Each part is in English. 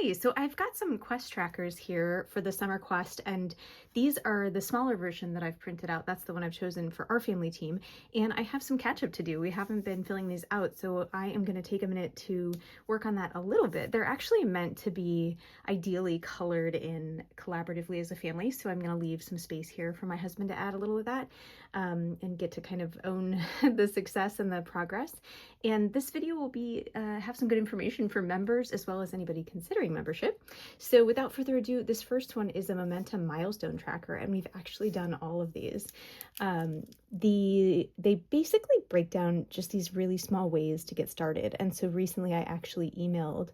Hey, so I've got some quest trackers here for the summer quest, and these are the smaller version that I've printed out. That's the one I've chosen for our family team, and I have some catch up to do. We haven't been filling these out, so I am going to take a minute to work on that a little bit. They're actually meant to be ideally colored in collaboratively as a family, so I'm going to leave some space here for my husband to add a little of that and get to kind of own the success and the progress. And this video will be have some good information for members as well as anybody considering membership. So without further ado, this first one is a momentum milestone tracker, and we've actually done all of these. They basically break down just these really small ways to get started. And so recently I actually emailed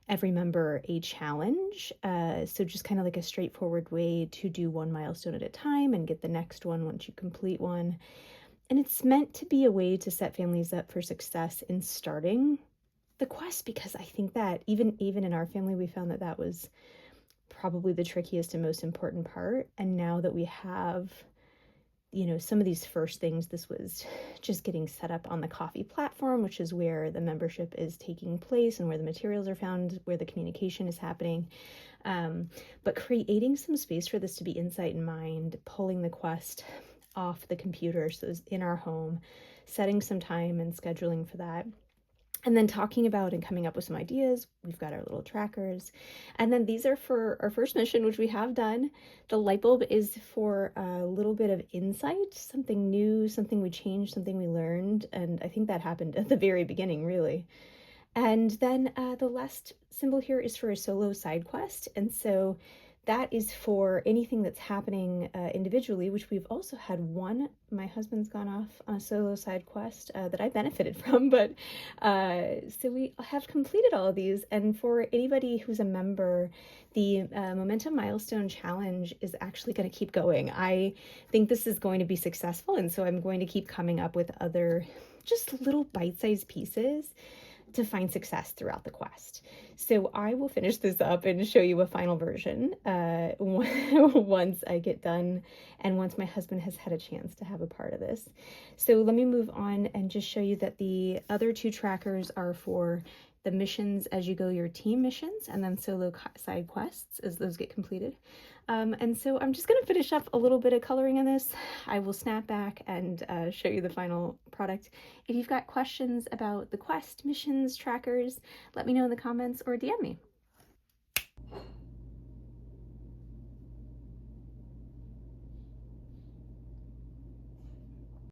every member a challenge. So just kind of like a straightforward way to do one milestone at a time and get the next one once you complete one. And it's meant to be a way to set families up for success in starting the quest, because I think that even in our family, we found that that was probably the trickiest and most important part. And now that we have, some of these first things, this was just getting set up on the Coffee platform, which is where the membership is taking place and where the materials are found, where the communication is happening. But creating some space for this to be insight in mind, pulling the quest off the computer so it's in our home, setting some time and scheduling for that. And then talking about and coming up with some ideas. We've got our little trackers. And then these are for our first mission, which we have done. The light bulb is for a little bit of insight, something new, something we changed, something we learned. And I think that happened at the very beginning, really. And then the last symbol here is for a solo side quest. And so that is for anything that's happening individually, which we've also had one. My husband's gone off on a solo side quest that I benefited from, but so we have completed all of these. And for anybody who's a member, the Momentum Milestone Challenge is actually going to keep going. I think this is going to be successful, and so I'm going to keep coming up with other just little bite-sized pieces to find success throughout the quest. So I will finish this up and show you a final version once I get done and once my husband has had a chance to have a part of this. So let me move on and just show you that the other two trackers are for the missions as you go, your team missions, and then solo side quests as those get completed. And so I'm just going to finish up a little bit of coloring in this. I will snap back and show you the final product. If you've got questions about the quest, missions, trackers, let me know in the comments or DM me.